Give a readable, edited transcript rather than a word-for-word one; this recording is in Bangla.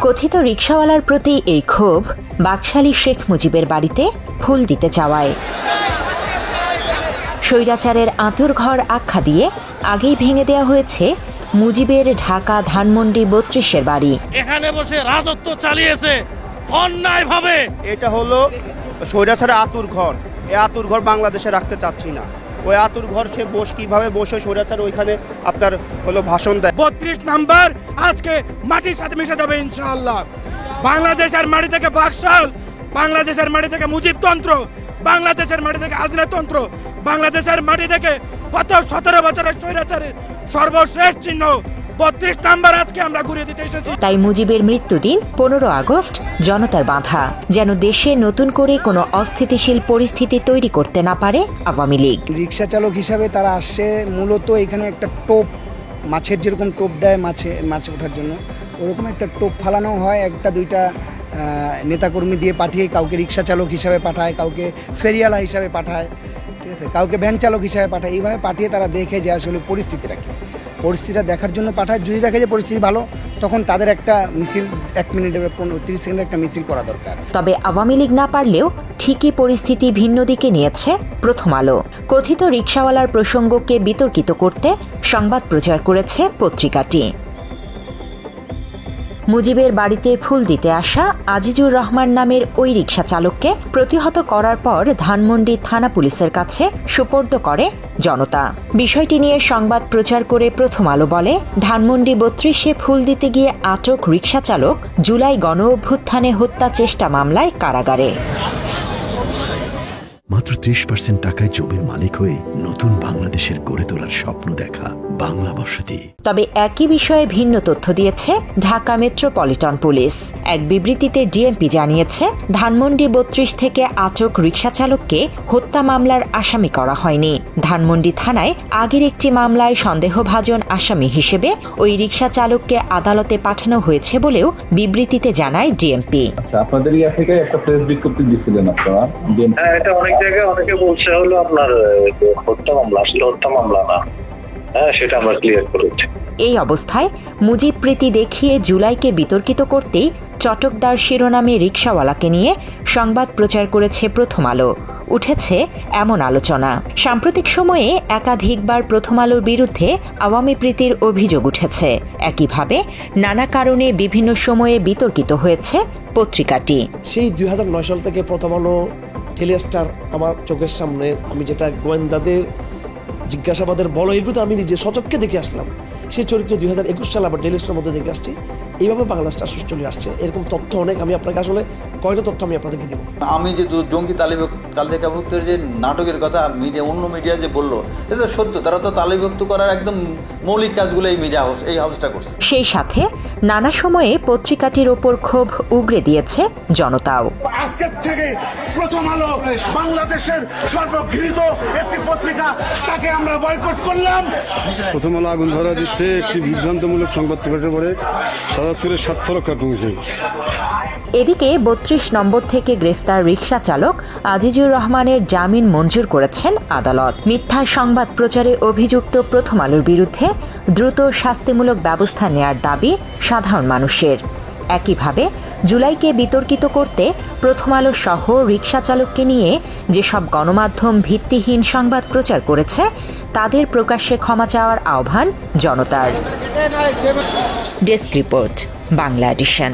কথিত রিকশাওয়ালার প্রতি এই ক্ষোভ বাকশালী শেখ মুজিবের বাড়িতে ফুল দিতে যাওয়ায়। স্বৈরাচারের আঁতুড়ঘর আখ্যা দিয়ে আগেই ভেঙে দেওয়া হয়েছে মুজিবের ঢাকা ধানমন্ডি ৩২-এর বাড়ি। এখানে বসে রাজত্ব চালিয়েছে অন্যায়ভাবে। এটা হলো স্বৈরাচারের আঁতুড়ঘর। এই আঁতুড়ঘর বাংলাদেশে রাখতে চাচ্ছি না। ওই আঁতুড়ঘর সে কিভাবে বসে স্বৈরাচার ওইখানে আপনার হলো ভাষণ দেয়। ৩২ নাম্বার আজকে মাটির সাথে মিশে যাবে ইনশাআল্লাহ। বাংলাদেশের মাটি থেকে বাকশাল, বাংলাদেশের মাটি থেকে মুজিবতন্ত্র, বাংলাদেশের মাটি থেকে হাসিনাতন্ত্র, বাংলাদেশের মাটি থেকে গত ১৭ বছরের স্বৈরাচারের সর্বশেষ চিহ্ন ৩২ নাম্বার আজকে আমরা ঘুরিয়ে দিতে এসেছি। তাই মুজিবের মৃত্যুদিন ১৫ আগস্ট জনতার বাধা, যেন দেশে নতুন করে কোনো অস্থিতিশীল পরিস্থিতি তৈরি করতে না পারে আওয়ামী লীগ। রিক্সা চালক হিসাবে তারা আসছে মূলত এখানে একটা টোপ, মাছের যেরকম টোপ দেয় মাছ ওঠার জন্য, ওরকম একটা টোপ ফালানো হয়, একটা দুইটা নেতাকর্মী দিয়ে পাঠিয়ে কাউকে রিক্সা চালক হিসাবে পাঠায়, কাউকে ফেরিওয়ালা হিসাবে পাঠায়, ঠিক আছে, কাউকে ভ্যান চালক হিসাবে পাঠায়। এইভাবে পাঠিয়ে তারা দেখে যে আসলে পরিস্থিতিটা কী, পরিস্থিতিটা দেখার জন্য পাঠায়। যদি দেখে যে পরিস্থিতি ভালো, তখন তাদের একটা মিছিল ১ মিনিটের ৩০ সেকেন্ডের একটা মিছিল করা দরকার। তবে আওয়ামী লীগ না পারলেও ঠিকই পরিস্থিতি ভিন্ন দিকে নিয়েছে প্রথম আলো। কথিত রিকশাওয়ালার প্রসঙ্গকে বিতর্কিত করতে সংবাদ প্রচার করেছে পত্রিকাটি। মুজিবের বাড়িতে ফুল দিতে আসা আজিজুর রহমান নামের ওই রিকশা চালককে প্রতিহত করার পর ধানমন্ডি থানা পুলিশের কাছে সোপর্দ করে জনতা। বিষয়টি নিয়ে সংবাদ প্রচার করে প্রথম আলো বলে, ধানমন্ডি ৩২-এ ফুল দিতে গিয়ে আটক রিকশা চালক জুলাই গণ অভ্যুত্থানে হত্যা চেষ্টা মামলায় কারাগারে। মাত্র ৩০% টাকায় জমির মালিক হয়ে নতুন বাংলাদেশের গড়ে তোলার স্বপ্ন দেখা বাংলা বসতি। তবে একই বিষয়ে ভিন্ন তথ্য দিয়েছে ঢাকা মেট্রোপলিটন পুলিশ। এক বিবৃতিতে ডিএমপি জানিয়েছে, ধানমন্ডি ৩২ থেকে আটক রিকশা চালককে হত্যা মামলার আসামি করা হয়নি। ধানমন্ডি থানায় আগের একটি মামলায় সন্দেহভাজন আসামি হিসেবে ওই রিকশা চালককে আদালতে পাঠানো হয়েছে বলেও বিবৃতিতে জানায় ডিএমপি। আপনাদের ইয়া থেকে একটা প্রেস বিজ্ঞপ্তি দিয়েছিলেন আপনারা? এটা অনেক জায়গায় অনেকে বলছে হলো আপনার হত্যা মামলা, আসলে হত্যা মামলা না। সেটা আমরা ক্লিয়ার করেছি। এই অবস্থায় মুজিব প্রীতি দেখিয়ে জুলাইকে বিতর্কিত করতেই চটকদার শিরোনামে রিকশাওয়ালাকে নিয়ে সংবাদ প্রচার করেছে প্রথম আলো। উঠেছে এমন আলোচনা। সাম্প্রতিক সময়ে একাধিকবার প্রথম আলোর বিরুদ্ধে আওয়ামী প্রীতির অভিযোগ উঠেছে। একইভাবে নানা কারণে বিভিন্ন সময়ে বিতর্কিত হয়েছে পত্রিকাটি। সেই ২০০৯ সাল থেকে প্রথম আলো টেলিস্টার আমার চোখের সামনে, আমি যেটা গোয়েন্দাদের জিজ্ঞাসাবাদের বলো এর ভিতরে আমি নিজে সচক্ষে দেখে আসলাম, সেই চরিত্র ২০২১ সালে আবার টেলিস্টারের মধ্যে দেখে আসছি। এইভাবে বাংলা স্টার চলে আসছে। এরকম তথ্য অনেক, আমি আপনাকে আসলে কয়টা তথ্য আমি আপনাদেরকে দিব। আমি যে জঙ্গি তালিকাভুক্তের যে নাটকের কথা অন্য মিডিয়া যে বললো, এটা তো সত্য। তারা তো তালিকাভুক্ত করার একদম মৌলিক কাজগুলো এই হাউসটা করছে। সেই সাথে নানা সময়ে পত্রিকাটির ওপর ক্ষোভ উগরে দিয়েছে জনতাও। আজকের থেকে প্রথম আলো বাংলাদেশের সর্বগৃহীত একটি পত্রিকা, তাকে আমরা বয়কট করলাম। প্রথম আলো আগুন ধরা দিচ্ছে একটি বিভ্রান্তমূলক সংবাদ প্রকাশের পরে সাদাত্তরের স্বার্থ রক্ষা কমিশন। এদিকে ৩২ নম্বর থেকে গ্রেফতার রিকশা চালক আজিজুর রহমানের জামিন মঞ্জুর করেছেন আদালত। মিথ্যা সংবাদ প্রচারে অভিযুক্ত প্রথম আলোর বিরুদ্ধে দ্রুত শাস্তিমূলক ব্যবস্থা নেয়ার দাবি সাধারণ মানুষের। একইভাবে জুলাইকে বিতর্কিত করতে প্রথম আলো সহ রিকশা চালককে নিয়ে যেসব গণমাধ্যম ভিত্তিহীন সংবাদ প্রচার করেছে, তাদের প্রকাশ্যে ক্ষমা চাওয়ার আহ্বান জনতার। Desk report, Bangla addition.